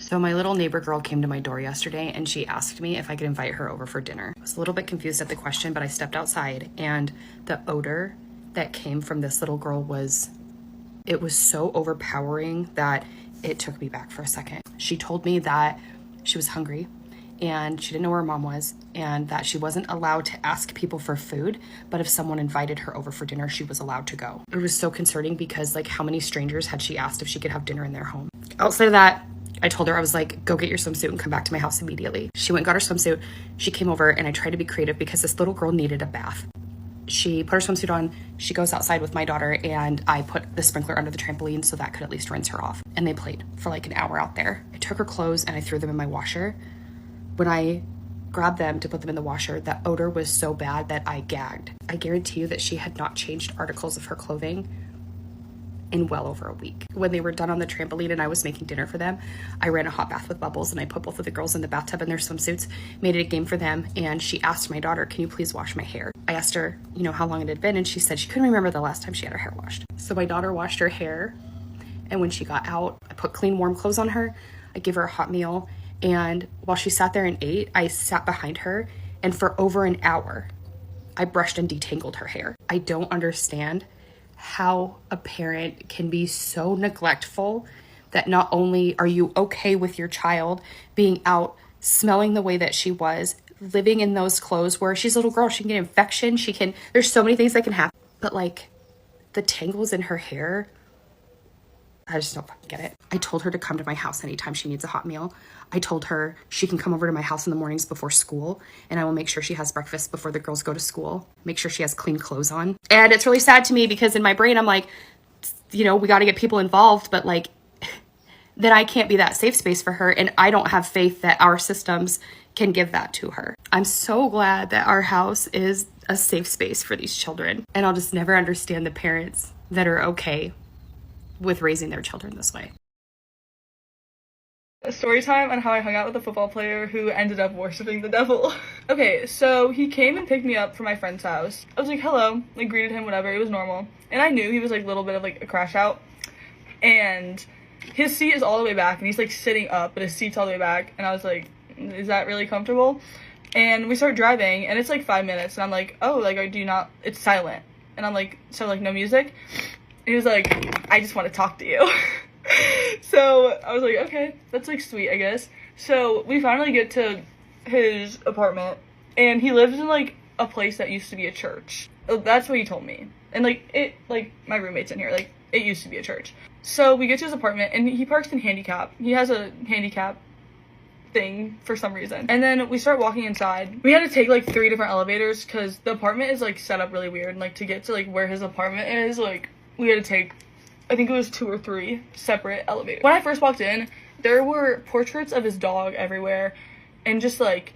So my little neighbor girl came to my door yesterday and she asked me if I could invite her over for dinner. I was a little bit confused at the question, but I stepped outside and the odor that came from this little girl was so overpowering that it took me back for a second. She told me that she was hungry and she didn't know where her mom was and that she wasn't allowed to ask people for food, but if someone invited her over for dinner, she was allowed to go. It was so concerning because like how many strangers had she asked if she could have dinner in their home? Outside of that, I told her, I was like, go get your swimsuit and come back to my house immediately. She went and got her swimsuit. She came over and I tried to be creative because this little girl needed a bath. She put her swimsuit on, she goes outside with my daughter and I put the sprinkler under the trampoline so that could at least rinse her off. And they played for like an hour out there. I took her clothes and I threw them in my washer. When I grabbed them to put them in the washer, that odor was so bad that I gagged. I guarantee you that she had not changed articles of her clothing in well over a week. When they were done on the trampoline and I was making dinner for them, I ran a hot bath with bubbles and I put both of the girls in the bathtub in their swimsuits, made it a game for them, and she asked my daughter, can you please wash my hair? I asked her, you know, how long it had been, and she said she couldn't remember the last time she had her hair washed. So my daughter washed her hair, and when she got out, I put clean, warm clothes on her, I gave her a hot meal, and while she sat there and ate, I sat behind her, and for over an hour, I brushed and detangled her hair. I don't understand how a parent can be so neglectful that not only are you okay with your child being out smelling the way that she was, living in those clothes where she's a little girl, she can get infection, there's so many things that can happen, but like the tangles in her hair, I just don't fucking get it. I told her to come to my house anytime she needs a hot meal. I told her she can come over to my house in the mornings before school and I will make sure she has breakfast before the girls go to school. Make sure she has clean clothes on. And it's really sad to me because in my brain, I'm like, you know, we got to get people involved, but like, then I can't be that safe space for her. And I don't have faith that our systems can give that to her. I'm so glad that our house is a safe space for these children. And I'll just never understand the parents that are okay with raising their children this way. A story time on how I hung out with a football player who ended up worshiping the devil. Okay, so he came and picked me up from my friend's house. I was like, hello, like greeted him, whatever, it was normal. And I knew he was like a little bit of like a crash out. And his seat is all the way back and he's like sitting up, but his seat's all the way back. And I was like, is that really comfortable? And we start driving and it's like 5 minutes and I'm like, oh, like, do you not, it's silent. And I'm like, so like no music? And he was like, I just want to talk to you. So I was like, okay, that's like sweet, I guess. So we finally get to his apartment and he lives in like a place that used to be a church. That's what he told me. And like my roommate's in here, like it used to be a church. So we get to his apartment and he parks in handicap. He has a handicap thing for some reason. And then we start walking inside. We had to take like 3 different elevators because the apartment is like set up really weird. And like to get to like where his apartment is, like we had to take, I think it was 2 or 3 separate elevators. When I first walked in, there were portraits of his dog everywhere and just like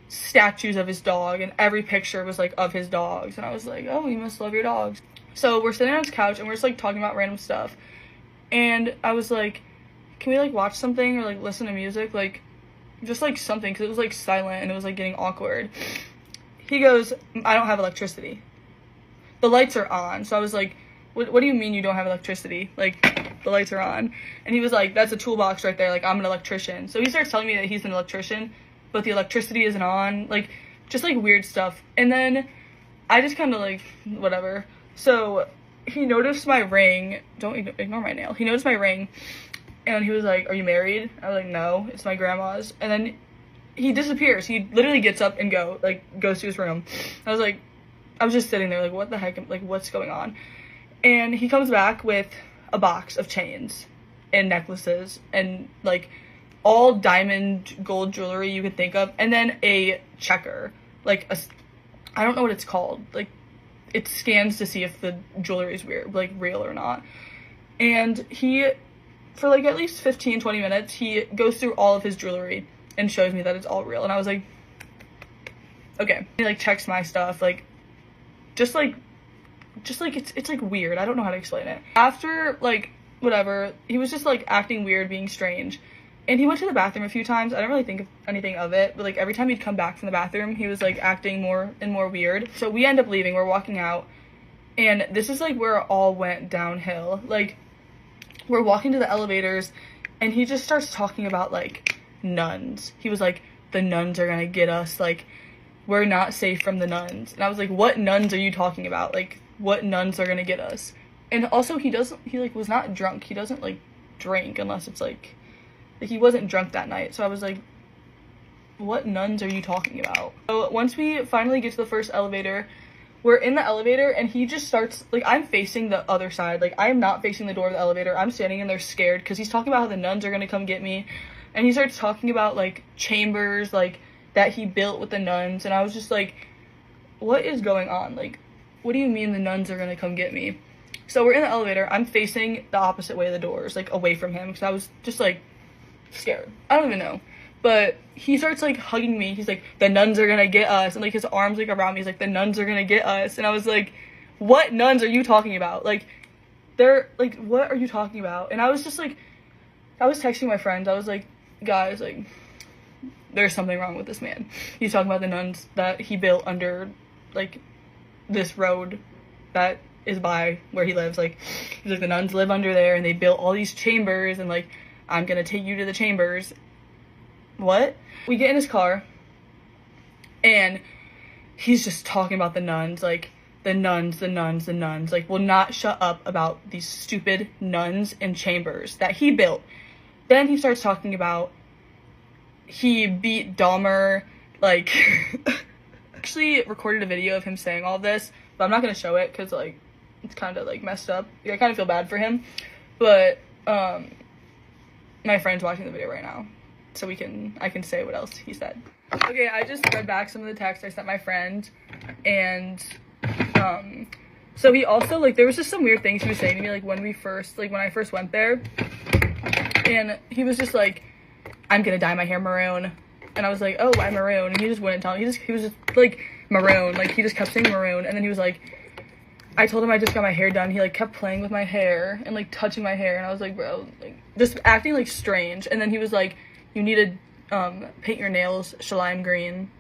statues of his dog, and every picture was like of his dogs. And I was like, oh, you must love your dogs. So we're sitting on his couch and we're just like talking about random stuff. And I was like, can we like watch something or like listen to music? Like just like something, because it was like silent and it was like getting awkward. He goes, I don't have electricity. The lights are on. So I was like, what do you mean you don't have electricity? Like, the lights are on. And he was like, that's a toolbox right there. Like, I'm an electrician. So he starts telling me that he's an electrician, but the electricity isn't on. Like, just, like, weird stuff. And then I just kind of, like, whatever. So he noticed my ring. Don't ignore my nail. He noticed my ring. And he was like, are you married? I was like, no, it's my grandma's. And then he disappears. He literally gets up and goes to his room. I was just sitting there, like, what the heck? Like, what's going on? And he comes back with a box of chains and necklaces and like all diamond gold jewelry you could think of. And then a checker, like I don't know what it's called. Like it scans to see if the jewelry is weird, like real or not. And he, for like at least 15-20 minutes, he goes through all of his jewelry and shows me that it's all real. And I was like, okay. He like checks my stuff, like just like it's like weird. I don't know how to explain it. After like whatever, he was just like acting weird, being strange. And he went to the bathroom a few times. I don't really think of anything of it, but like every time he'd come back from the bathroom, he was like acting more and more weird. So we end up leaving. We're walking out. And this is like where it all went downhill. Like we're walking to the elevators and he just starts talking about like nuns. He was like, the nuns are gonna get us, like we're not safe from the nuns. And I was like, what nuns are you talking about? Like, what nuns are gonna get us? And also he like was not drunk. He doesn't like drink unless it's like he wasn't drunk that night. So I was like, what nuns are you talking about? So once we finally get to the first elevator, we're in the elevator and he just starts, like, I'm facing the other side. Like, I am not facing the door of the elevator. I'm standing in there scared because he's talking about how the nuns are gonna come get me. And he starts talking about, like, chambers, like, that he built with the nuns. And I was just like, what is going on? Like, what do you mean the nuns are gonna come get me? So we're in the elevator. I'm facing the opposite way of the doors, like, away from him because I was just, like, scared. I don't even know. But he starts, like, hugging me. He's like, the nuns are gonna get us. And, like, his arms, like, around me. He's like, the nuns are gonna get us. And I was like, what nuns are you talking about? Like, they're, like, what are you talking about? And I was just, like, I was texting my friends. I was like, guys, like, there's something wrong with this man. He's talking about the nuns that he built under, like, this road that is by where he lives. Like, he's like, the nuns live under there, and they built all these chambers, and, like, I'm gonna take you to the chambers. What? We get in his car and he's just talking about the nuns, like the nuns, like, will not shut up about these stupid nuns and chambers that he built. Then he starts talking about he beat Dahmer, like, actually recorded a video of him saying all this, but I'm not gonna show it because, like, it's kind of, like, messed up. I kind of feel bad for him, but my friend's watching the video right now, so I can say what else he said. Okay, I just read back some of the texts I sent my friend, and so he also, like, there was just some weird things he was saying to me, like, when I first went there, and he was just like, I'm gonna dye my hair maroon, and I was like, oh, why maroon? And he just wouldn't tell me. He was just like, maroon, like, he just kept saying maroon, and then he was like, I told him I just got my hair done. He, like, kept playing with my hair and, like, touching my hair, and I was like, bro, like, just acting, like, strange. And then he was like, you need to paint your nails lime green. And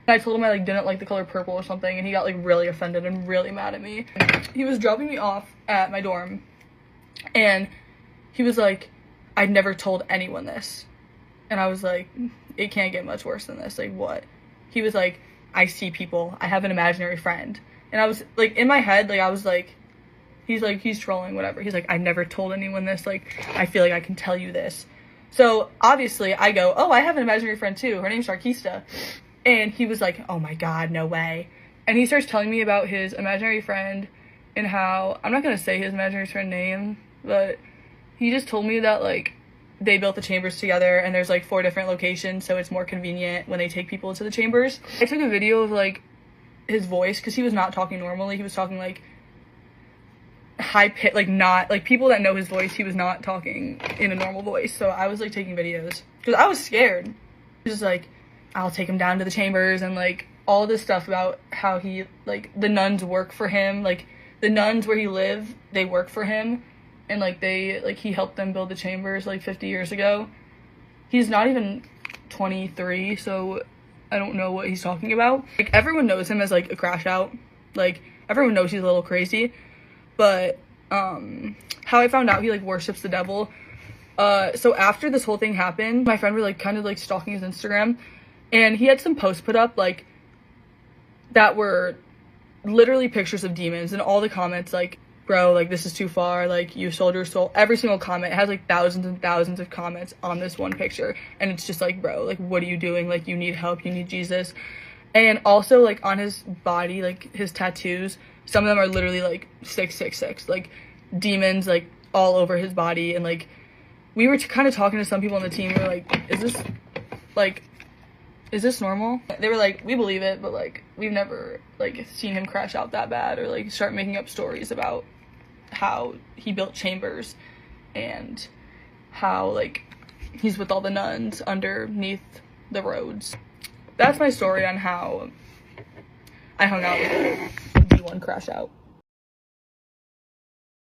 I told him I, like, didn't like the color purple or something, and he got, like, really offended and really mad at me. He was dropping me off at my dorm, and he was like, I'd never told anyone this. And I was like, it can't get much worse than this. Like, what? He was like, I see people. I have an imaginary friend. And I was, like, in my head, like, I was like, he's trolling, whatever. He's like, I never told anyone this. Like, I feel like I can tell you this. So, obviously, I go, oh, I have an imaginary friend, too. Her name's Sharkista. And he was like, oh, my God, no way. And he starts telling me about his imaginary friend and how, I'm not going to say his imaginary friend name, but he just told me that, like, they built the chambers together, and there's, like, 4 different locations, so it's more convenient when they take people to the chambers. I took a video of, like, his voice, because he was not talking normally. He was talking, like, high pitch, like, not, like, people that know his voice, he was not talking in a normal voice. So I was, like, taking videos, because I was scared. He was just like, I'll take him down to the chambers, and, like, all this stuff about how he, like, the nuns work for him, like, the nuns where he lived, they work for him, and, like, he helped them build the chambers, like, 50 years ago. He's not even 23, so I don't know what he's talking about. Like, everyone knows him as, like, a crash out. Like, everyone knows he's a little crazy. But, how I found out he, like, worships the devil. So after this whole thing happened, my friend was, like, kind of, like, stalking his Instagram. And he had some posts put up, like, that were literally pictures of demons. And all the comments, like, bro, like, this is too far, like, you sold your soul. Every single comment has, like, thousands and thousands of comments on this one picture, and it's just like, bro, like, what are you doing? Like, you need help, you need Jesus. And also, like, on his body, like, his tattoos, some of them are literally, like, 666, like, demons, like, all over his body. And, like, we were kind of talking to some people on the team, we were like, is this normal? They were like, we believe it, but, like, we've never, like, seen him crash out that bad, or, like, start making up stories about how he built chambers and how, like, he's with all the nuns underneath the roads. That's my story on how I hung out with D1 crash out.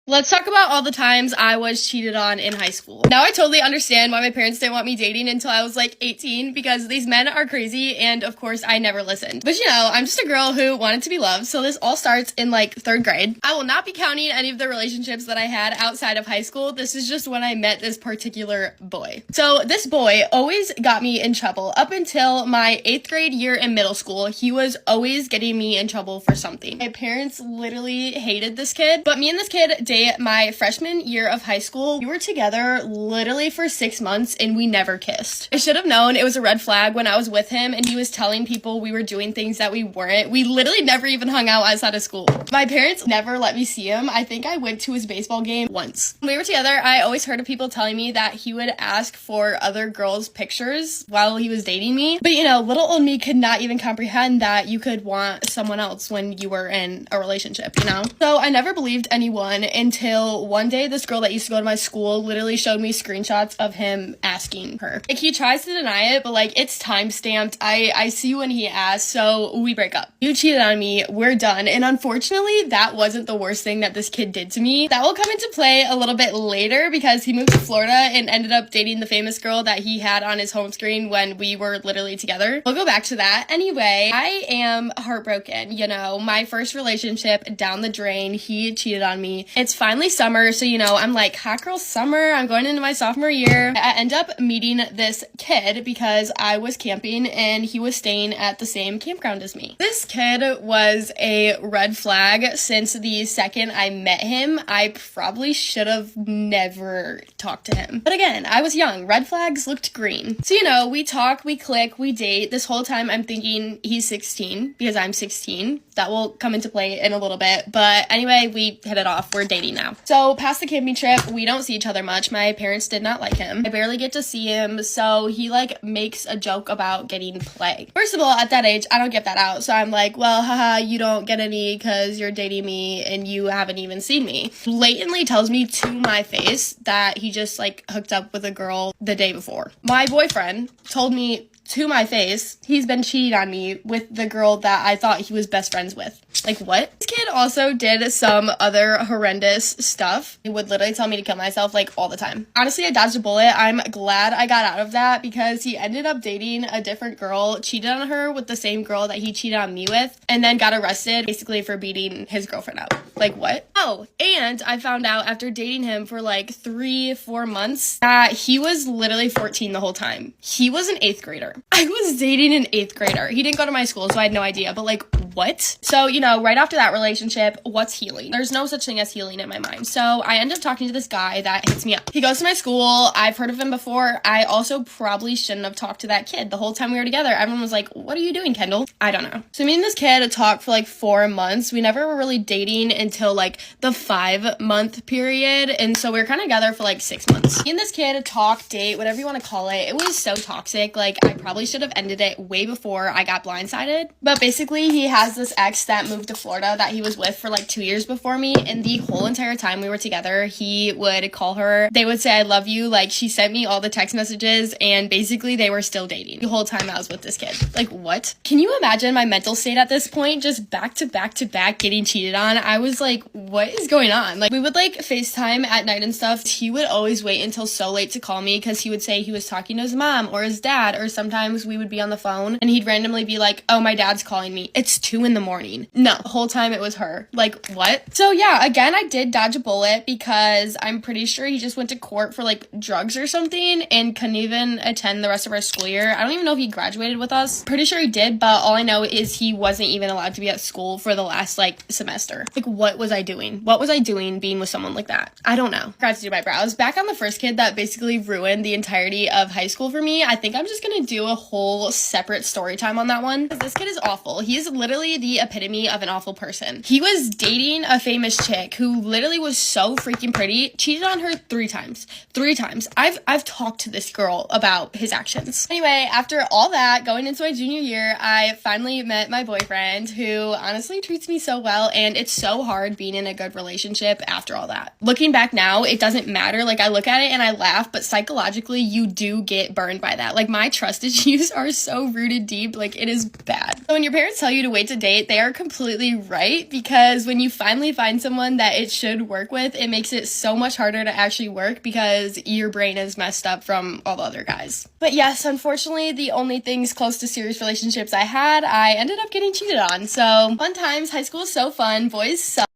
Let's talk about all the times I was cheated on in high school. Now I totally understand why my parents didn't want me dating until I was like 18 because these men are crazy and of course I never listened. But you know, I'm just a girl who wanted to be loved, so this all starts in like 3rd grade. I will not be counting any of the relationships that I had outside of high school. This is just when I met this particular boy. So this boy always got me in trouble. Up until my 8th grade year in middle school, he was always getting me in trouble for something. My parents literally hated this kid, but me and this kid dated my freshman year of high school. We were together literally for 6 months and we never kissed. I should have known it was a red flag when I was with him and he was telling people we were doing things that we weren't. We literally never even hung out outside of school. My parents never let me see him. I think I went to his baseball game once. When we were together, I always heard of people telling me that he would ask for other girls' pictures while he was dating me. But you know, little old me could not even comprehend that you could want someone else when you were in a relationship, you know? So I never believed anyone until one day this girl that used to go to my school literally showed me screenshots of him asking her. Like, he tries to deny it, but like, it's time stamped. I see when he asked, so we break up. You cheated on me, we're done. And unfortunately, that wasn't the worst thing that this kid did to me. That will come into play a little bit later because he moved to Florida and ended up dating the famous girl that he had on his home screen when we were literally together. We'll go back to that. Anyway, I am heartbroken. You know, my first relationship down the drain, he cheated on me. It's finally summer, so you know, I'm like, hot girl summer, I'm going into my sophomore year. I end up meeting this kid because I was camping and he was staying at the same campground as me. This kid was a red flag since the second I met him. I probably should have never talked to him. But again, I was young. Red flags looked green. So you know, we talk, we click, we date. This whole time I'm thinking he's 16 because I'm 16. That will come into play in a little bit. But anyway, we hit it off. We're dating now. So past the camping trip, we don't see each other much. My parents did not like him. I barely get to see him. So he like makes a joke about getting play. First of all, at that age, I don't get that out. So I'm like, well, haha, you don't get any because you're dating me and you haven't even seen me. Blatantly tells me to my face that he just like hooked up with a girl the day before. My boyfriend told me to my face he's been cheating on me with the girl that I thought he was best friends with. Like, what? This kid also did some other horrendous stuff. He would literally tell me to kill myself, like, all the time. Honestly, I dodged a bullet. I'm glad I got out of that because he ended up dating a different girl, cheated on her with the same girl that he cheated on me with, and then got arrested basically for beating his girlfriend up. Like, what? Oh, and I found out after dating him for like 3-4 months that he was literally 14 the whole time. He was an 8th grader. I was dating an 8th grader. He didn't go to my school, so I had no idea, but like, what? So, you know, right after that relationship, what's healing? There's no such thing as healing in my mind. So I end up talking to this guy that hits me up. He goes to my school. I've heard of him before. I also probably shouldn't have talked to that kid the whole time we were together. Everyone was like, what are you doing, Kendall? I don't know. So me and this kid talked for like 4 months. We never were really dating until like the 5-month period. And so we were kind of together for like 6 months. Me and this kid talk, date, whatever you want to call it. It was so toxic. Like, I probably should have ended it way before I got blindsided. But basically, he has this ex that moved to Florida that he was with for like 2 years before me, and the whole entire time we were together, he would call her. They would say, I love you. Like, she sent me all the text messages, and basically they were still dating the whole time I was with this kid. Like, what? Can you imagine my mental state at this point? Just back to back to back getting cheated on. I was like, what is going on? Like, we would like FaceTime at night and stuff. He would always wait until so late to call me because he would say he was talking to his mom or his dad, or sometimes we would be on the phone and he'd randomly be like, oh, my dad's calling me. It's 2 a.m. No, the whole time it was her. Like, what? So yeah, again, I did dodge a bullet because I'm pretty sure he just went to court for like drugs or something and couldn't even attend the rest of our school year. I don't even know if he graduated with us. Pretty sure he did, but all I know is he wasn't even allowed to be at school for the last like semester. Like, what was I doing? What was I doing being with someone like that? I don't know. Forgot to do my brows. Back on the first kid that basically ruined the entirety of high school for me, I think I'm just gonna do a whole separate story time on that one. This kid is awful. He's literally the epitome of an awful person. He was dating a famous chick who literally was so freaking pretty, cheated on her 3 times. 3 times. I've talked to this girl about his actions. Anyway, after all that, going into my junior year, I finally met my boyfriend who honestly treats me so well, and it's so hard being in a good relationship after all that. Looking back now, it doesn't matter. Like, I look at it and I laugh, but psychologically, you do get burned by that. Like, my trust issues are so rooted deep, like, it is bad. So when your parents tell you to wait to date, they are completely right, because when you finally find someone that it should work with, it makes it so much harder to actually work because your brain is messed up from all the other guys. But yes, unfortunately, the only things close to serious relationships I had, I ended up getting cheated on. So fun times, high school is so fun, boys suck.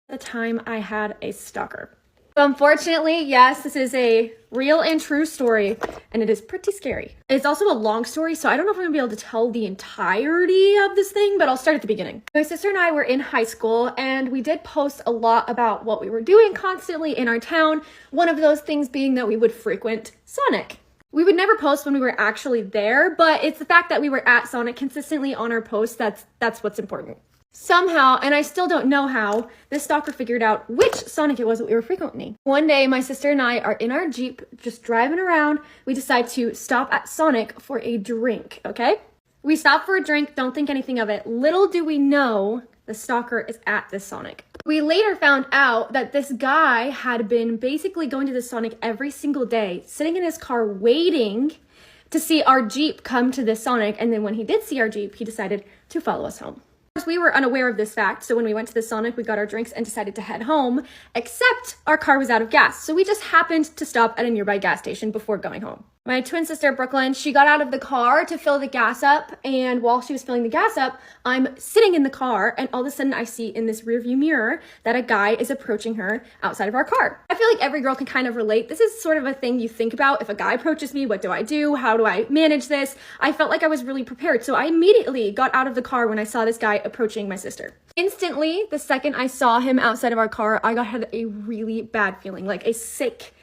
The time I had a stalker. So unfortunately, yes, this is a real and true story, and it is pretty scary. It's also a long story, so I don't know if I'm gonna be able to tell the entirety of this thing, but I'll start at the beginning. My sister and I were in high school, and we did post a lot about what we were doing constantly in our town. One of those things being that we would frequent Sonic. We would never post when we were actually there, but it's the fact that we were at Sonic consistently on our posts that's what's important. Somehow, and I still don't know how, this stalker figured out which Sonic it was that we were frequenting. One day, my sister and I are in our Jeep, just driving around. We decide to stop at Sonic for a drink, okay? We stop for a drink, don't think anything of it. Little do we know, the stalker is at this Sonic. We later found out that this guy had been basically going to the Sonic every single day, sitting in his car waiting to see our Jeep come to this Sonic, and then when he did see our Jeep, he decided to follow us home. Of course, we were unaware of this fact, so when we went to the Sonic, we got our drinks and decided to head home, except our car was out of gas, so we just happened to stop at a nearby gas station before going home. My twin sister, Brooklyn, she got out of the car to fill the gas up, and while she was filling the gas up, I'm sitting in the car, and all of a sudden I see in this rearview mirror that a guy is approaching her outside of our car. I feel like every girl can kind of relate. This is sort of a thing you think about. If a guy approaches me, what do I do? How do I manage this? I felt like I was really prepared, so I immediately got out of the car when I saw this guy approaching my sister. Instantly, the second I saw him outside of our car, I had a really bad feeling, like a sick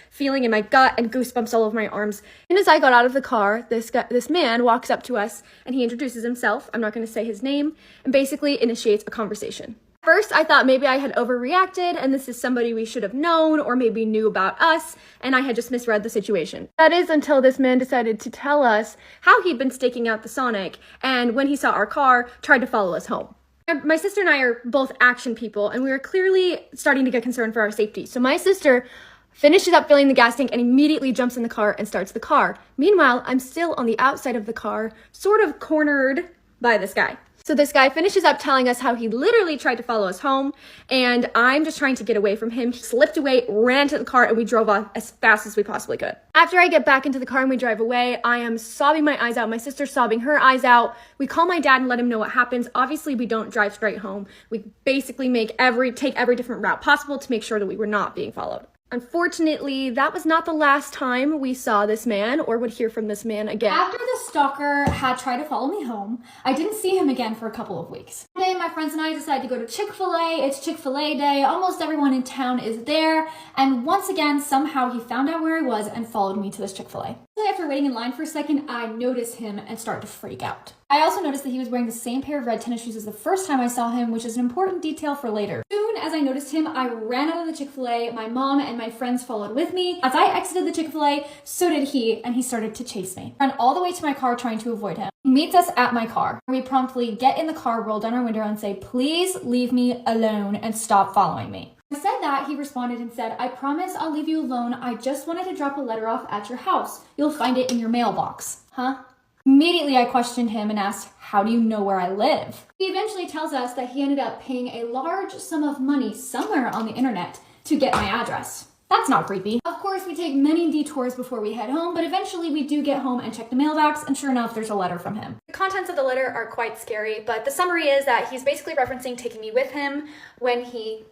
feeling in my gut and goosebumps all over my arms. And as I got out of the car, this man walks up to us and he introduces himself. I'm not going to say his name, and basically initiates a conversation. First, I thought maybe I had overreacted and this is somebody we should have known or maybe knew about us, and I had just misread the situation. That is until this man decided to tell us how he'd been staking out the Sonic, and when he saw our car, tried to follow us home. My sister and I are both action people, and we were clearly starting to get concerned for our safety. So my sister finishes up filling the gas tank and immediately jumps in the car and starts the car. Meanwhile, I'm still on the outside of the car, sort of cornered by this guy. So this guy finishes up telling us how he literally tried to follow us home, and I'm just trying to get away from him. He slipped away, ran to the car, and we drove off as fast as we possibly could. After I get back into the car and we drive away, I am sobbing my eyes out. My sister's sobbing her eyes out. We call my dad and let him know what happens. Obviously, we don't drive straight home. We basically take every different route possible to make sure that we were not being followed. Unfortunately, that was not the last time we saw this man or would hear from this man again. After the stalker had tried to follow me home, I didn't see him again for a couple of weeks. One day, my friends and I decided to go to Chick-fil-A. It's Chick-fil-A day. Almost everyone in town is there. And once again, somehow he found out where I was and followed me to this Chick-fil-A. After waiting in line for a second, I noticed him and started to freak out. I also noticed that he was wearing the same pair of red tennis shoes as the first time I saw him, which is an important detail for later. Soon as I noticed him, I ran out of the Chick-fil-A. My mom and my friends followed with me. As I exited the Chick-fil-A, so did he, and he started to chase me. I ran all the way to my car trying to avoid him. He meets us at my car. We promptly get in the car, roll down our window, and say, "Please leave me alone and stop following me." I said that, he responded and said, "I promise I'll leave you alone. I just wanted to drop a letter off at your house. You'll find it in your mailbox." Huh? Immediately, I questioned him and asked, "How do you know where I live?" He eventually tells us that he ended up paying a large sum of money somewhere on the internet to get my address. That's not creepy. Of course, we take many detours before we head home, but eventually we do get home and check the mailbox, and sure enough, there's a letter from him. The contents of the letter are quite scary, but the summary is that he's basically referencing taking me with him when he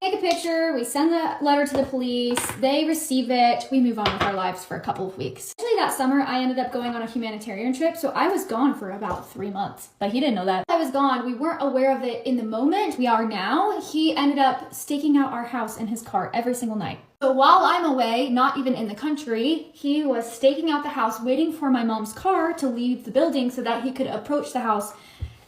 Take a picture, we send the letter to the police, they receive it, we move on with our lives for a couple of weeks. Actually, that summer, I ended up going on a humanitarian trip, so I was gone for about 3 months. But he didn't know that. I was gone, we weren't aware of it in the moment, we are now. He ended up staking out our house in his car every single night. So while I'm away, not even in the country, he was staking out the house, waiting for my mom's car to leave the building so that he could approach the house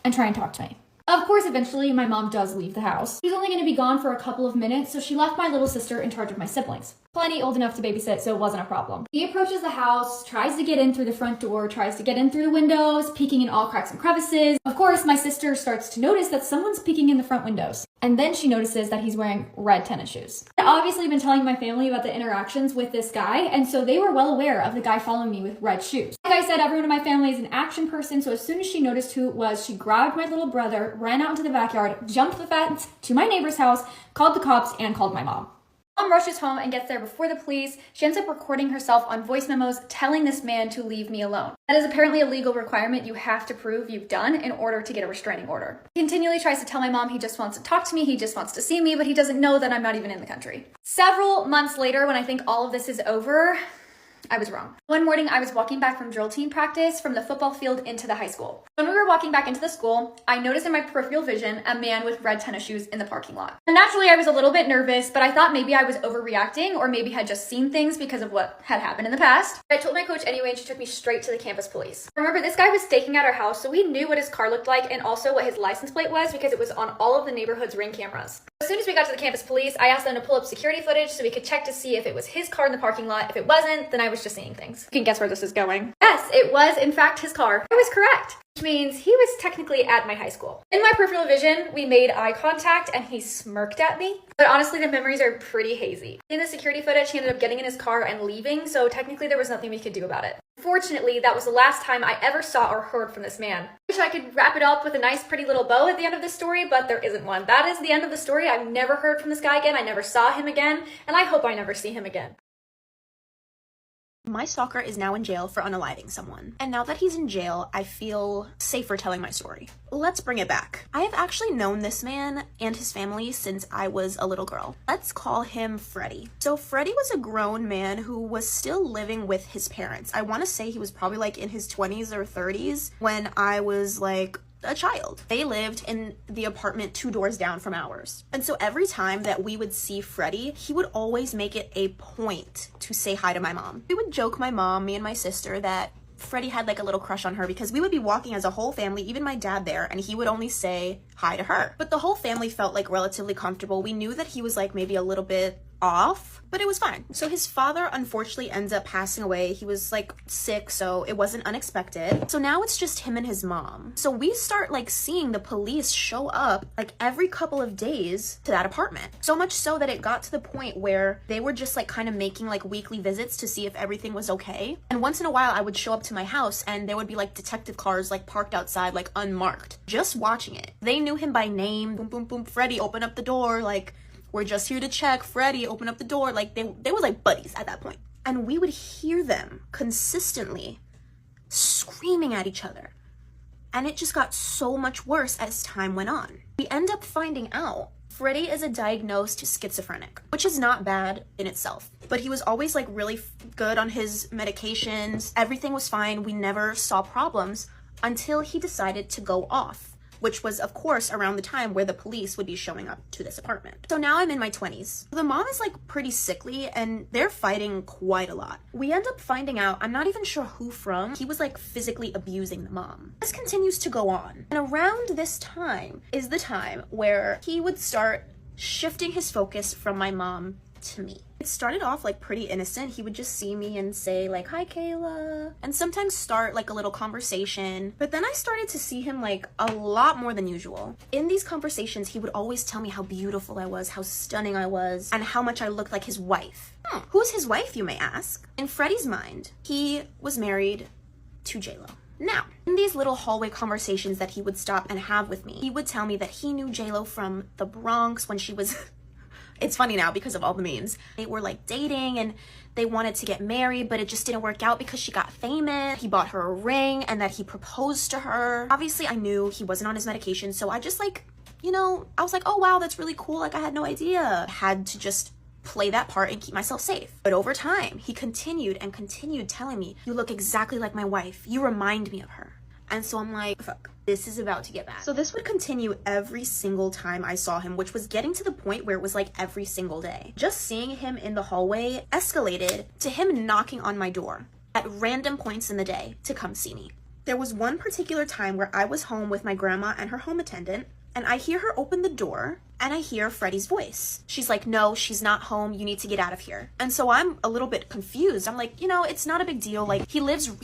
and try and talk to me. Of course, eventually, my mom does leave the house. She was only going to be gone for a couple of minutes, so she left my little sister in charge of my siblings. Plenty old enough to babysit, so it wasn't a problem. He approaches the house, tries to get in through the front door, tries to get in through the windows, peeking in all cracks and crevices. Of course, my sister starts to notice that someone's peeking in the front windows. And then she notices that he's wearing red tennis shoes. I'd obviously been telling my family about the interactions with this guy, and so they were well aware of the guy following me with red shoes. Like I said, everyone in my family is an action person, so as soon as she noticed who it was, she grabbed my little brother, ran out into the backyard, jumped the fence to my neighbor's house, called the cops, and called my mom. Mom rushes home and gets there before the police. She ends up recording herself on voice memos telling this man to leave me alone. That is apparently a legal requirement you have to prove you've done in order to get a restraining order. He continually tries to tell my mom he just wants to talk to me, he just wants to see me, but he doesn't know that I'm not even in the country. Several months later, when I think all of this is over, I was wrong. One morning, I was walking back from drill team practice from the football field into the high school. When we were walking back into the school, I noticed in my peripheral vision a man with red tennis shoes in the parking lot. And naturally, I was a little bit nervous, but I thought maybe I was overreacting or maybe had just seen things because of what had happened in the past. I told my coach anyway, and she took me straight to the campus police. Remember, this guy was staking at our house, so we knew what his car looked like and also what his license plate was because it was on all of the neighborhood's Ring cameras. As soon as we got to the campus police, I asked them to pull up security footage so we could check to see if it was his car in the parking lot. If it wasn't, then I was just seeing things. You can guess where this is going. Yes, it was in fact his car. I was correct, which means he was technically at my high school. In my peripheral vision, we made eye contact and he smirked at me. But honestly, the memories are pretty hazy. In the security footage, he ended up getting in his car and leaving, so technically there was nothing we could do about it. Fortunately, that was the last time I ever saw or heard from this man. I wish I could wrap it up with a nice pretty little bow at the end of this story, but there isn't one. That is the end of the story. I've never heard from this guy again. I never saw him again, and I hope I never see him again. My stalker is now in jail for unaliving someone. And now that he's in jail, I feel safer telling my story. Let's bring it back. I have actually known this man and his family since I was a little girl. Let's call him Freddie. So Freddie was a grown man who was still living with his parents. I want to say he was probably like in his 20s or 30s when I was like a child. They lived in the apartment 2 doors down from ours. And so every time that we would see Freddie, he would always make it a point to say hi to my mom. We would joke, my mom, me and my sister, that Freddie had like a little crush on her because we would be walking as a whole family, even my dad there, and he would only say hi to her. But the whole family felt like relatively comfortable. We knew that he was like maybe a little bit off, but it was fine. So his father unfortunately ends up passing away. He was like sick, so it wasn't unexpected. So now it's just him and his mom. So we start like seeing the police show up like every couple of days to that apartment. So much so that it got to the point where they were just like kind of making like weekly visits to see if everything was okay. And once in a while I would show up to my house and there would be like detective cars like parked outside like unmarked, just watching it. They knew him by name. Boom, boom, boom, Freddie, open up the door. Like, we're just here to check. Freddie, open up the door. Like, they were like buddies at that point. And we would hear them consistently screaming at each other. And it just got so much worse as time went on. We end up finding out Freddie is a diagnosed schizophrenic, which is not bad in itself. But he was always like really good on his medications. Everything was fine. We never saw problems until he decided to go off, which was, of course, around the time where the police would be showing up to this apartment. So now I'm in my 20s. The mom is like pretty sickly and they're fighting quite a lot. We end up finding out, I'm not even sure who from, he was like physically abusing the mom. This continues to go on. And around this time is the time where he would start shifting his focus from my mom to me. It started off like pretty innocent. He would just see me and say like, hi Kayla, and sometimes start like a little conversation. But then I started to see him like a lot more than usual. In these conversations, he would always tell me how beautiful I was, how stunning I was, and how much I looked like his wife. Who's his wife, you may ask? In Freddie's mind, he was married to J-Lo. Now, in these little hallway conversations that he would stop and have with me, he would tell me that he knew J-Lo from the Bronx when she was it's funny now because of all the memes. They were like dating and they wanted to get married, but it just didn't work out because she got famous. He bought her a ring and that he proposed to her. Obviously, I knew he wasn't on his medication, so I just like, you know, I was like, oh wow, that's really cool. Like I had no idea. I had to just play that part and keep myself safe. But over time, he continued and continued telling me, you look exactly like my wife. You remind me of her. And so I'm like, fuck, this is about to get bad. So this would continue every single time I saw him, which was getting to the point where it was like every single day. Just seeing him in the hallway escalated to him knocking on my door at random points in the day to come see me. There was one particular time where I was home with my grandma and her home attendant, and I hear her open the door and I hear Freddie's voice. She's like, no, she's not home. You need to get out of here. And so I'm a little bit confused. I'm like, you know, it's not a big deal. Like he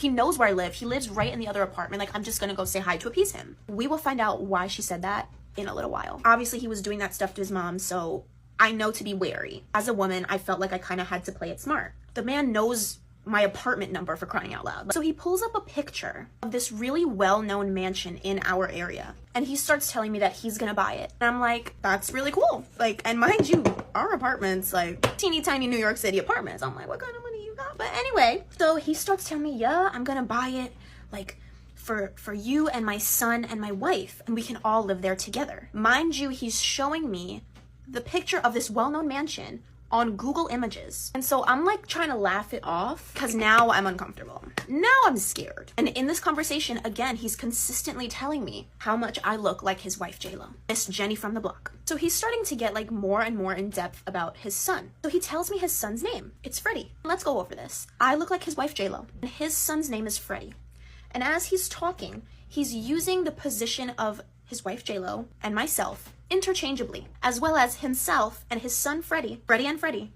knows where I live. He lives right in the other apartment. Like I'm just gonna go say hi to appease him. We will find out why she said that in a little while. Obviously, he was doing that stuff to his mom, so I know to be wary. As a woman, I felt like I kind of had to play it smart. The man knows my apartment number, for crying out loud. So he pulls up a picture of this really well-known mansion in our area, and he starts telling me that he's gonna buy it. And I'm like, that's really cool. Like, and mind you, our apartment's like teeny tiny New York City apartments. I'm like, what kind of money you got? But anyway, so he starts telling me, yeah, I'm gonna buy it, like, for you and my son and my wife, and we can all live there together. Mind you, he's showing me the picture of this well-known mansion on Google Images. And so I'm like trying to laugh it off because now I'm uncomfortable. Now I'm scared. And in this conversation, again, he's consistently telling me how much I look like his wife, J-Lo, Miss Jenny from the block. So he's starting to get like more and more in depth about his son. So he tells me his son's name. It's Freddie. Let's go over this. I look like his wife, J-Lo, and his son's name is Freddie. And as he's talking, he's using the position of his wife, J-Lo, and myself interchangeably, as well as himself and his son, Freddie and Freddie.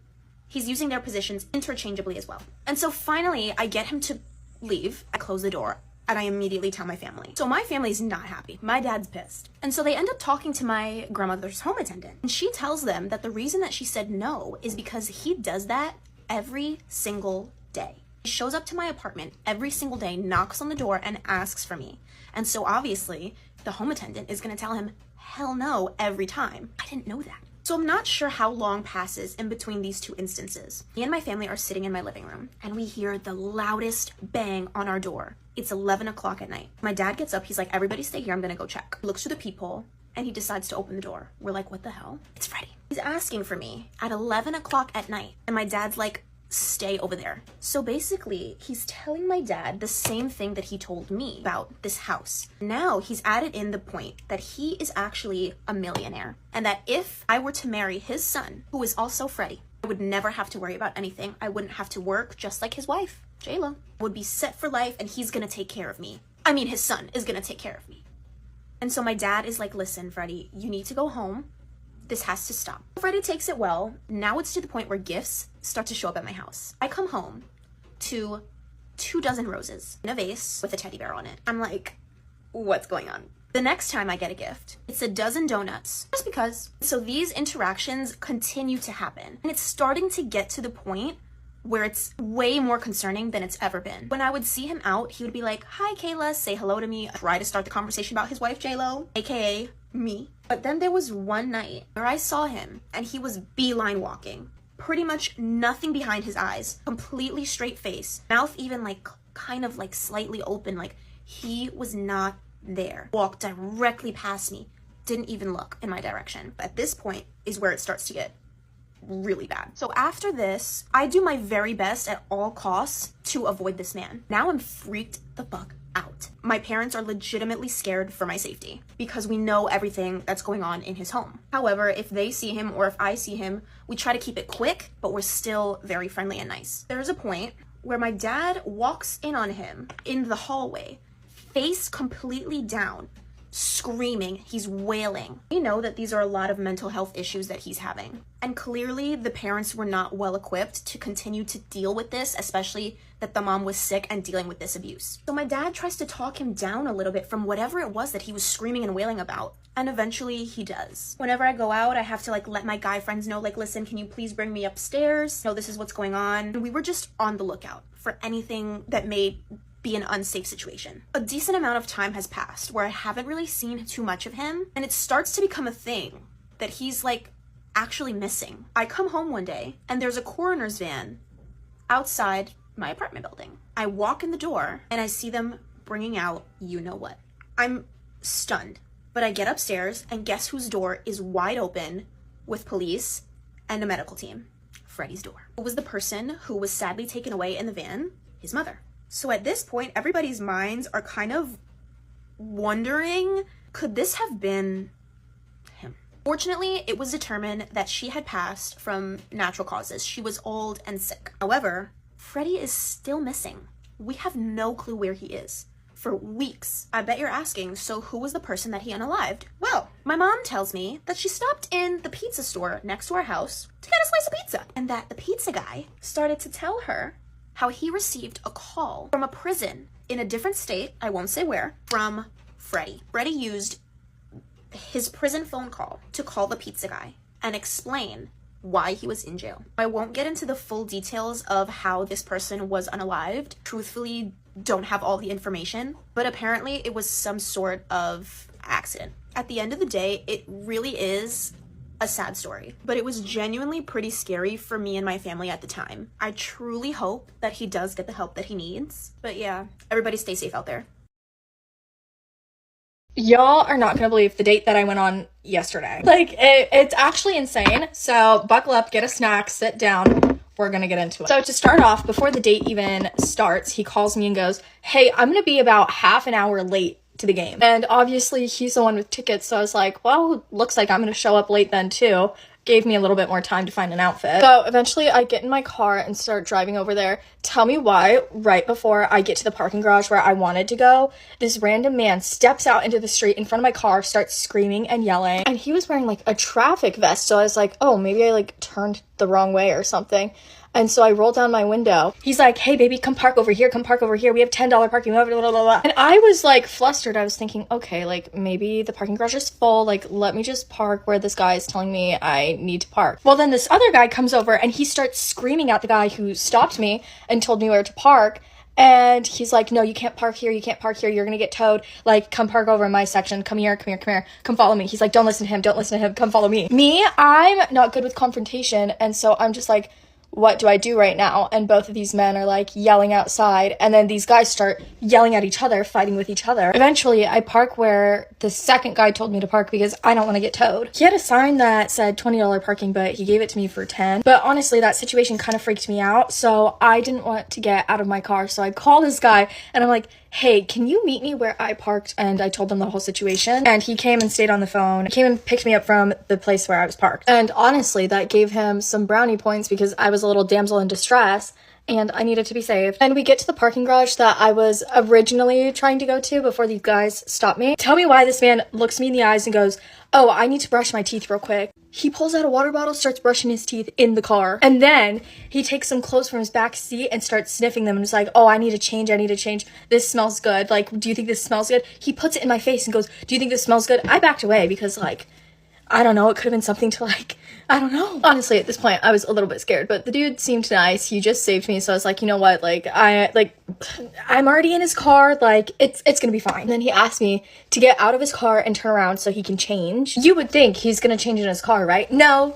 He's using their positions interchangeably as well. And so finally, I get him to leave. I close the door, and I immediately tell my family. So my family's not happy. My dad's pissed. And so they end up talking to my grandmother's home attendant. And she tells them that the reason that she said no is because he does that every single day. He shows up to my apartment every single day, knocks on the door, and asks for me. And so obviously, the home attendant is gonna tell him, hell no, every time. I didn't know that. So I'm not sure how long passes in between these two instances. Me and my family are sitting in my living room, and we hear the loudest bang on our door. It's 11 o'clock at night. My dad gets up, he's like, everybody stay here, I'm gonna go check. He looks through the peephole, and he decides to open the door. We're like, what the hell? It's Freddie. He's asking for me at 11 o'clock at night, and my dad's like, stay over there. So basically, he's telling my dad the same thing that he told me about this house. Now he's added in the point that he is actually a millionaire, and that if I were to marry his son, who is also Freddie, I would never have to worry about anything. I wouldn't have to work, just like his wife, J-Lo. Would be set for life, and he's gonna take care of me. I mean, his son is gonna take care of me. And so my dad is like, listen, Freddie, you need to go home. This has to stop. Freddie takes it well. Now it's to the point where gifts start to show up at my house. I come home to 24 roses in a vase with a teddy bear on it. I'm like, what's going on? The next time I get a gift, it's a dozen donuts, just because. So these interactions continue to happen. And it's starting to get to the point where it's way more concerning than it's ever been. When I would see him out, he would be like, hi, Kayla, say hello to me, try to start the conversation about his wife, J-Lo, aka me. But then there was one night where I saw him and he was beeline walking. Pretty much nothing behind his eyes, completely straight face, mouth even like kind of like slightly open, like he was not there. Walked directly past me, didn't even look in my direction. At this point is where it starts to get really bad. So after this, I do my very best at all costs to avoid this man. Now I'm freaked the fuck out. My parents are legitimately scared for my safety because we know everything that's going on in his home. However, if they see him or if I see him, we try to keep it quick, but we're still very friendly and nice. There's a point where my dad walks in on him in the hallway, face completely down, screaming, he's wailing. We know that these are a lot of mental health issues that he's having. And clearly the parents were not well equipped to continue to deal with this, especially that the mom was sick and dealing with this abuse. So my dad tries to talk him down a little bit from whatever it was that he was screaming and wailing about. And eventually he does. Whenever I go out, I have to like let my guy friends know, like, listen, can you please bring me upstairs? No, this is what's going on. And we were just on the lookout for anything that may be an unsafe situation. A decent amount of time has passed where I haven't really seen too much of him, and it starts to become a thing that he's like actually missing. I come home one day and there's a coroner's van outside my apartment building. I walk in the door and I see them bringing out you know what. I'm stunned, but I get upstairs and guess whose door is wide open with police and a medical team? Freddie's door. Who was the person who was sadly taken away in the van? His mother. So at this point, everybody's minds are kind of wondering, could this have been him? Fortunately, it was determined that she had passed from natural causes. She was old and sick. However, Freddie is still missing. We have no clue where he is. For weeks. I bet you're asking, so who was the person that he unalived? Well, my mom tells me that she stopped in the pizza store next to our house to get a slice of pizza, and that the pizza guy started to tell her how he received a call from a prison in a different state, I won't say where, from Freddie. Freddie used his prison phone call to call the pizza guy and explain why he was in jail. I won't get into the full details of how this person was unalived. Truthfully, don't have all the information, but apparently it was some sort of accident. At the end of the day, it really is a sad story, but it was genuinely pretty scary for me and my family at the time. I truly hope that he does get the help that he needs. But yeah, everybody stay safe out there. Y'all are not gonna believe the date that I went on yesterday. Like, it's actually insane. So buckle up, get a snack, sit down. We're gonna get into it. So to start off, before the date even starts, he calls me and goes, hey, I'm gonna be about half an hour late to the game. And obviously he's the one with tickets, so I was like, well, looks like I'm gonna show up late then too. Gave me a little bit more time to find an outfit. So eventually I get in my car and start driving over there. Tell me why, right before I get to the parking garage where I wanted to go, this random man steps out into the street in front of my car, starts screaming and yelling, and he was wearing like a traffic vest. So I was like, oh, maybe I like turned the wrong way or something. And so I rolled down my window. He's like, hey, baby, come park over here. Come park over here. We have $10 parking. Blah, blah, blah, blah. And I was like flustered. I was thinking, okay, like maybe the parking garage is full. Like, let me just park where this guy is telling me I need to park. Well, then this other guy comes over and he starts screaming at the guy who stopped me and told me where to park. And he's like, no, you can't park here. You can't park here. You're going to get towed. Like, come park over in my section. Come here, come here, come here. Come follow me. He's like, don't listen to him. Don't listen to him. Come follow me. Me, I'm not good with confrontation. And so I'm just like, what do I do right now? And both of these men are like yelling outside, and then these guys start yelling at each other, fighting with each other. Eventually I park where the second guy told me to park because I don't want to get towed. He had a sign that said $20 parking, but he gave it to me for 10. But honestly, that situation kind of freaked me out, so I didn't want to get out of my car. So I called this guy and I'm like, hey, can you meet me where I parked? And I told him the whole situation, and he came and stayed on the phone. He came and picked me up from the place where I was parked. And honestly, that gave him some brownie points because I was a little damsel in distress and I needed to be saved. And we get to the parking garage that I was originally trying to go to before these guys stopped me. Tell me why this man looks me in the eyes and goes, oh, I need to brush my teeth real quick. He pulls out a water bottle, starts brushing his teeth in the car. And then he takes some clothes from his back seat and starts sniffing them and is like, oh, I need to change. This smells good. Like, do you think this smells good? He puts it in my face and goes, do you think this smells good? I backed away because, like, I don't know, it could have been something to, like, I don't know. Honestly, at this point, I was a little bit scared, but the dude seemed nice. He just saved me, so I was like, you know what, like, I'm already in his car, like, it's gonna be fine. And then he asked me to get out of his car and turn around so he can change. You would think he's gonna change in his car, right? No,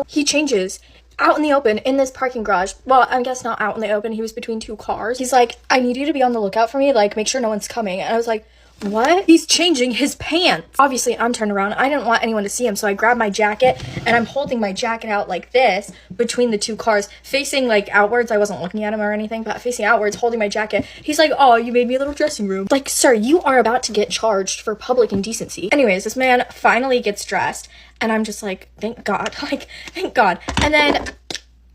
he changes out in the open in this parking garage. Well, I guess not out in the open, he was between two cars. He's like, I need you to be on the lookout for me, like, make sure no one's coming. And I was like, what? He's changing his pants. Obviously, I'm turned around. I didn't want anyone to see him, so I grabbed my jacket, and I'm holding my jacket out like this between the two cars, facing, like, outwards. I wasn't looking at him or anything, but facing outwards, holding my jacket. He's like, oh, you made me a little dressing room. Like, sir, you are about to get charged for public indecency. Anyways, this man finally gets dressed, and I'm just like, thank God. Like, thank God. And then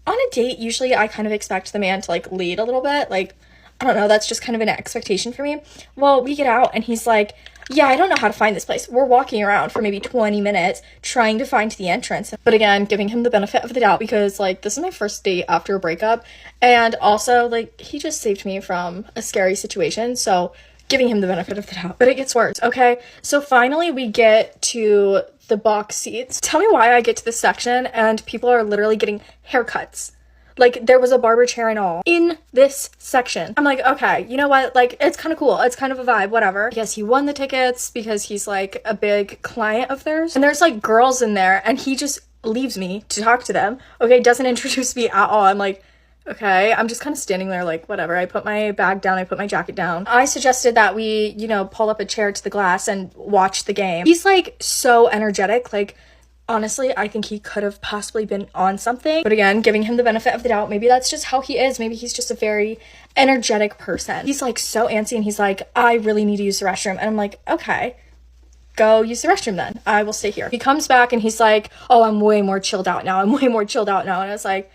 on a date, usually I kind of expect the man to, like, lead a little bit, like, I don't know, that's just kind of an expectation for me. Well, we get out and he's like, yeah, I don't know how to find this place. We're walking around for maybe 20 minutes trying to find the entrance. But again, giving him the benefit of the doubt because, like, this is my first date after a breakup. And also, like, he just saved me from a scary situation. So giving him the benefit of the doubt. But it gets worse, okay? So finally we get to the box seats. Tell me why I get to this section and people are literally getting haircuts. Like, there was a barber chair and all in this section. I'm like, okay, you know what? Like, it's kind of cool. It's kind of a vibe, whatever. Yes, he won the tickets because he's, like, a big client of theirs. And there's, like, girls in there, and he just leaves me to talk to them. Okay, doesn't introduce me at all. I'm like, okay, I'm just kind of standing there like, whatever. I put my bag down, I put my jacket down. I suggested that we, you know, pull up a chair to the glass and watch the game. He's, like, so energetic, like, honestly, I think he could have possibly been on something. But again, giving him the benefit of the doubt, maybe that's just how he is. Maybe he's just a very energetic person. He's, like, so antsy, and he's like, I really need to use the restroom. And I'm like, okay, go use the restroom then. I will stay here. He comes back, and he's like, oh, I'm way more chilled out now. And I was like,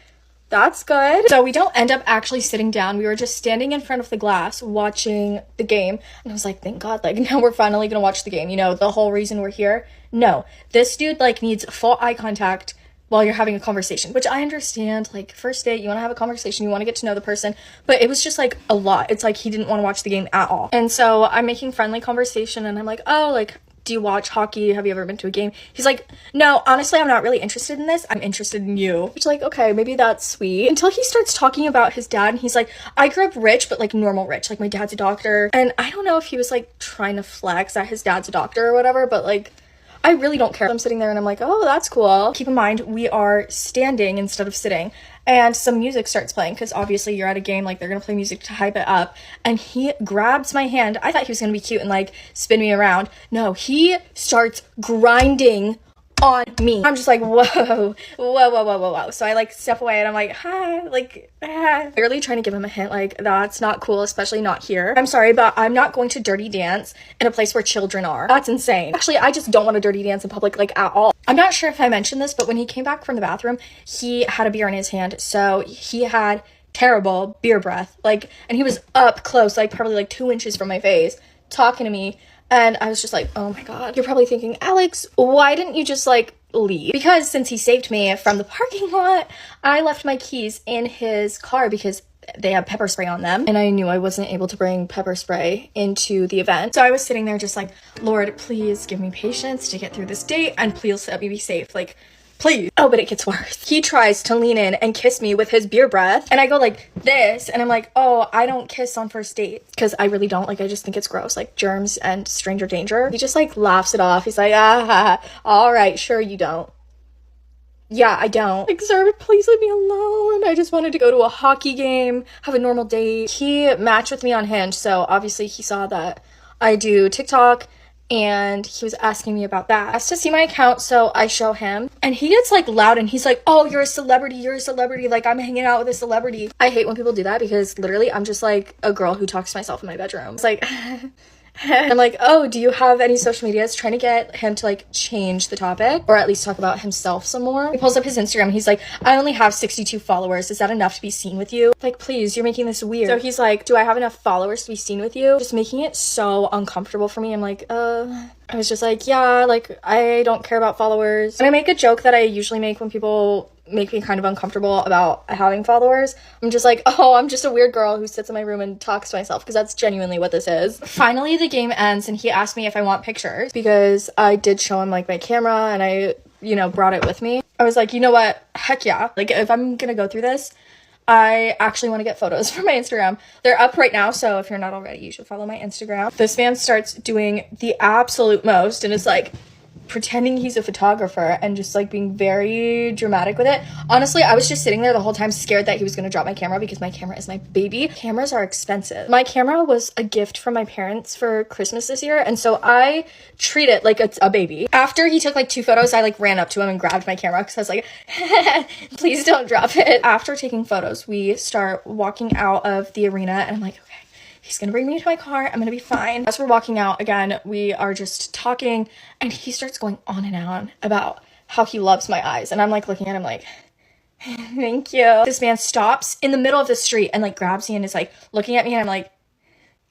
that's good. So we don't end up actually sitting down. We were just standing in front of the glass watching the game. And I was like, thank God, like, now we're finally gonna watch the game. You know, the whole reason we're here. No, this dude, like, needs full eye contact while you're having a conversation, which I understand. Like, first date, you want to have a conversation, you want to get to know the person, but it was just, like, a lot. It's like he didn't want to watch the game at all. And so I'm making friendly conversation, and I'm like, oh, like, do you watch hockey? Have you ever been to a game? He's like, no, honestly, I'm not really interested in this. I'm interested in you. Which, like, okay, maybe that's sweet. Until he starts talking about his dad, and he's like, I grew up rich, but like normal rich. Like, my dad's a doctor. And I don't know if he was like trying to flex that his dad's a doctor or whatever, but like, I really don't care. I'm sitting there and I'm like, oh, that's cool. Keep in mind, we are standing instead of sitting. And some music starts playing because obviously you're at a game, like they're gonna play music to hype it up. And he grabs my hand. I thought he was gonna be cute and like spin me around. No, he starts grinding on me. I'm just like, whoa. So I like step away and I'm like, Barely trying to give him a hint, like, that's not cool, especially not here. I'm sorry, but I'm not going to dirty dance in a place where children are. That's insane. Actually, I just don't want to dirty dance in public, like, at all. I'm not sure if I mentioned this, but when he came back from the bathroom, he had a beer in his hand. So he had terrible beer breath, like, and he was up close, like probably like 2 inches from my face, talking to me. And I was just like, oh my God. You're probably thinking, Alex, why didn't you just like leave? Because since he saved me from the parking lot, I left my keys in his car because they have pepper spray on them. And I knew I wasn't able to bring pepper spray into the event. So I was sitting there just like, Lord, please give me patience to get through this date and please let me be safe. Like, please. Oh, but it gets worse. He tries to lean in and kiss me with his beer breath. And I go like this. And I'm like, oh, I don't kiss on first dates. Because I really don't. Like, I just think it's gross. Like, germs and stranger danger. He just like laughs it off. He's like, all right, sure you don't. Yeah, I don't. Like, sir, please leave me alone. I just wanted to go to a hockey game, have a normal date. He matched with me on Hinge. So obviously he saw that I do TikTok. And he was asking me about that. He asked to see my account, so I show him. And he gets like loud and he's like, oh, you're a celebrity. Like, I'm hanging out with a celebrity. I hate when people do that because literally I'm just like a girl who talks to myself in my bedroom. It's like, I'm like, oh, do you have any social medias? Trying to get him to like change the topic or at least talk about himself some more. He pulls up his Instagram. He's like, I only have 62 followers. Is that enough to be seen with you? Like, please, you're making this weird. So he's like, do I have enough followers to be seen with you? Just making it so uncomfortable for me. I'm like, I was just like, yeah, like, I don't care about followers. And I make a joke that I usually make when people make me kind of uncomfortable about having followers. I'm just like, oh, I'm just a weird girl who sits in my room and talks to myself, because that's genuinely what this is. Finally, the game ends and he asked me if I want pictures because I did show him like my camera and I, you know, brought it with me. I was like, you know what? Heck yeah. Like, if I'm gonna go through this, I actually want to get photos for my Instagram. They're up right now, so if you're not already, you should follow my Instagram. This man starts doing the absolute most and is like pretending he's a photographer and just like being very dramatic with it. Honestly, I was just sitting there the whole time scared that he was going to drop my camera because my camera is my baby. Cameras are expensive. My camera was a gift from my parents for Christmas this year, and so I treat it like it's a baby. After he took like 2 photos, I like ran up to him and grabbed my camera because I was like, please don't drop it. After taking photos, we start walking out of the arena and I'm like, okay, he's gonna bring me to my car. I'm gonna be fine. As we're walking out, again, we are just talking and he starts going on and on about how he loves my eyes. And I'm like looking at him like, thank you. This man stops in the middle of the street and like grabs me and is like looking at me and I'm like,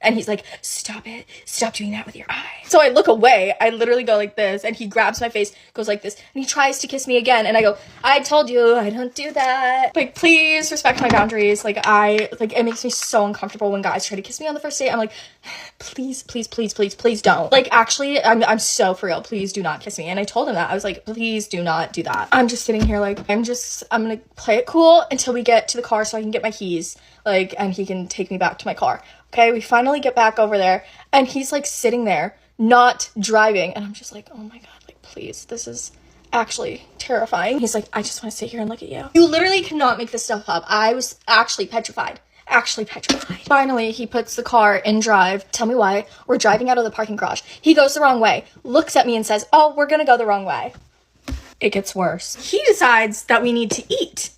and he's like, stop it. Stop doing that with your eyes. So I look away. I literally go like this and he grabs my face, goes like this, and he tries to kiss me again. And I go, I told you I don't do that. Like, please respect my boundaries. Like, it makes me so uncomfortable when guys try to kiss me on the first date. I'm like, please don't. Like, actually, I'm so for real. Please do not kiss me. And I told him that. I was like, please do not do that. I'm just sitting here like, I'm gonna play it cool until we get to the car so I can get my keys. Like, and he can take me back to my car. Okay, we finally get back over there and he's like sitting there, not driving. And I'm just like, oh my God, like, please, this is actually terrifying. He's like, I just want to sit here and look at you. You literally cannot make this stuff up. I was actually petrified. Finally, he puts the car in drive. Tell me why. We're driving out of the parking garage. He goes the wrong way, looks at me and says, oh, we're gonna go the wrong way. It gets worse. He decides that we need to eat.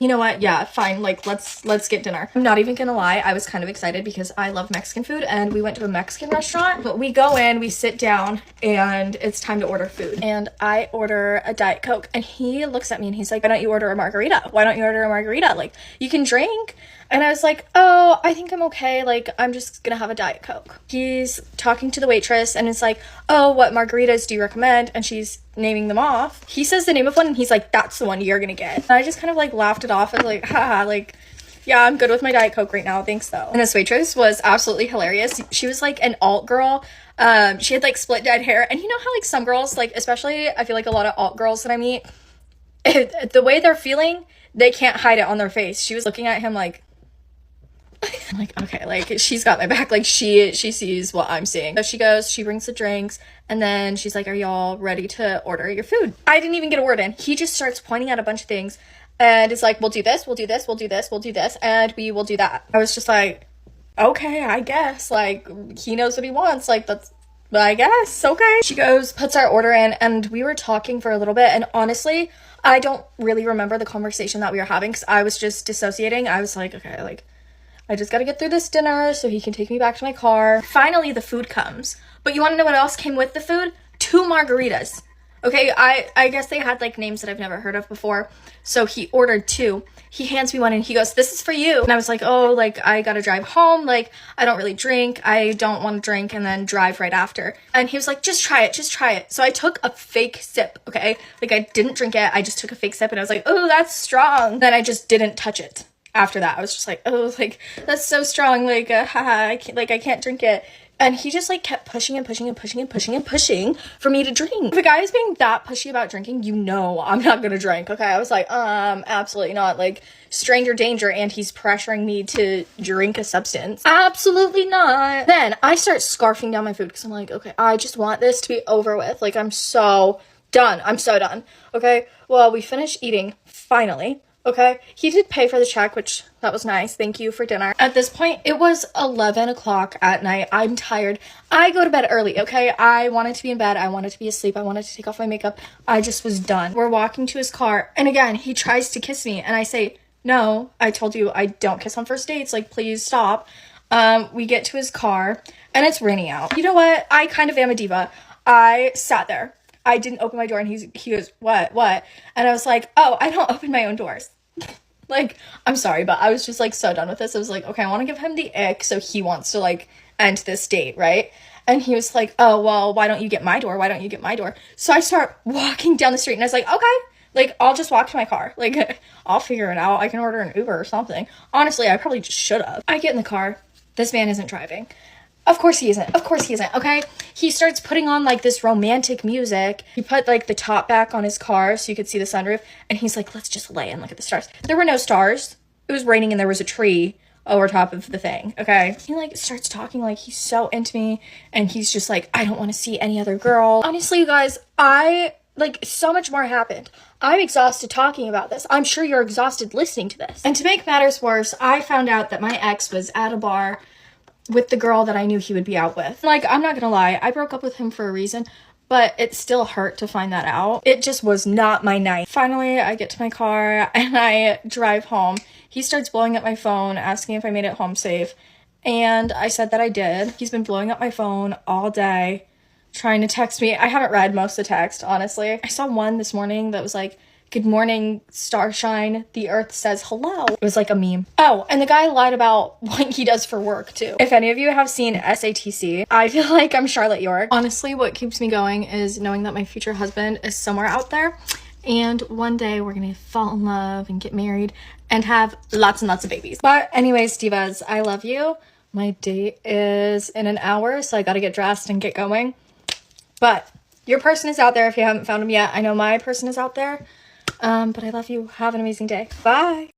You know what? Yeah, fine. Like, let's get dinner. I'm not even gonna lie. I was kind of excited because I love Mexican food and we went to a Mexican restaurant. But we go in, we sit down, and it's time to order food. And I order a Diet Coke and he looks at me and he's like, why don't you order a margarita? Like, you can drink. And I was like, oh, I think I'm okay. Like, I'm just gonna have a Diet Coke. He's talking to the waitress and it's like, oh, what margaritas do you recommend? And she's naming them off. He says the name of one and he's like, that's the one you're gonna get. And I just kind of like laughed it off. I was like, haha, like, yeah, I'm good with my Diet Coke right now. Thanks though. And this waitress was absolutely hilarious. She was like an alt girl. She had like split dyed hair, and you know how like some girls, like especially I feel like a lot of alt girls that I meet, the way they're feeling, they can't hide it on their face. She was looking at him like I'm like, okay, like she's got my back, like she sees what I'm seeing. So she goes, she brings the drinks, and then she's like, are y'all ready to order your food? I didn't even get a word in. He just starts pointing at a bunch of things and it's like, we'll do this, we'll do this, we'll do this, we'll do this, and we will do that. I was just like, okay, I guess, like he knows what he wants, like that's, I guess, okay. She goes, puts our order in, and we were talking for a little bit, and honestly, I don't really remember the conversation that we were having because I was just dissociating. I was like, okay, like I just gotta get through this dinner so he can take me back to my car. Finally, the food comes. But you wanna know what else came with the food? 2 margaritas. Okay, I guess they had like names that I've never heard of before. So he ordered 2. He hands me one and he goes, this is for you. And I was like, oh, like I gotta drive home. Like I don't really drink. I don't want to drink and then drive right after. And he was like, just try it, just try it. So I took a fake sip, okay? Like I didn't drink it. I just took a fake sip and I was like, oh, that's strong. Then I just didn't touch it. After that, I was just like, oh, like that's so strong, like haha, I can't drink it. And he just like kept pushing and pushing and pushing and pushing and pushing for me to drink. If a guy is being that pushy about drinking, you know I'm not gonna drink. Okay, I was like, absolutely not. Like stranger danger, and he's pressuring me to drink a substance. Absolutely not. Then I start scarfing down my food because I'm like, okay, I just want this to be over with. Like I'm so done. I'm so done. Okay, well, we finished eating finally. Okay, he did pay for the check, which that was nice. Thank you for dinner. At this point, it was 11 o'clock at night. I'm tired. I go to bed early, okay? I wanted to be in bed. I wanted to be asleep. I wanted to take off my makeup. I just was done. We're walking to his car, and again, he tries to kiss me, and I say, no, I told you I don't kiss on first dates. Like, please stop. We get to his car, and it's raining out. You know what? I kind of am a diva. I sat there. I didn't open my door, and he goes, what? And I was like, oh, I don't open my own doors. Like, I'm sorry, but I was just like so done with this. I was like, okay, I want to give him the ick, so he wants to like end this date, right? And he was like, oh, well, why don't you get my door? Why don't you get my door? So I start walking down the street, and I was like, okay, like I'll just walk to my car. Like I'll figure it out. I can order an Uber or something. Honestly, I probably just should have. I get in the car. This man isn't driving. Of course he isn't. Of course he isn't, okay? He starts putting on, like, this romantic music. He put, like, the top back on his car so you could see the sunroof. And he's like, let's just lay and look at the stars. There were no stars. It was raining and there was a tree over top of the thing, okay? He, like, starts talking like he's so into me. And he's just like, I don't want to see any other girl. Honestly, you guys, like, so much more happened. I'm exhausted talking about this. I'm sure you're exhausted listening to this. And to make matters worse, I found out that my ex was at a bar with the girl that I knew he would be out with. Like, I'm not gonna lie, I broke up with him for a reason, but it still hurt to find that out. It just was not my night. Finally, I get to my car and I drive home. He starts blowing up my phone, asking if I made it home safe, and I said that I did. He's been blowing up my phone all day, trying to text me. I haven't read most of the text, honestly. I saw one this morning that was like, good morning, starshine. The earth says hello. It was like a meme. Oh, and the guy lied about what he does for work too. If any of you have seen SATC, I feel like I'm Charlotte York. Honestly, what keeps me going is knowing that my future husband is somewhere out there. And one day we're gonna fall in love and get married and have lots and lots of babies. But anyways, divas, I love you. My date is in an hour, so I gotta get dressed and get going. But your person is out there if you haven't found him yet. I know my person is out there. But I love you. Have an amazing day. Bye.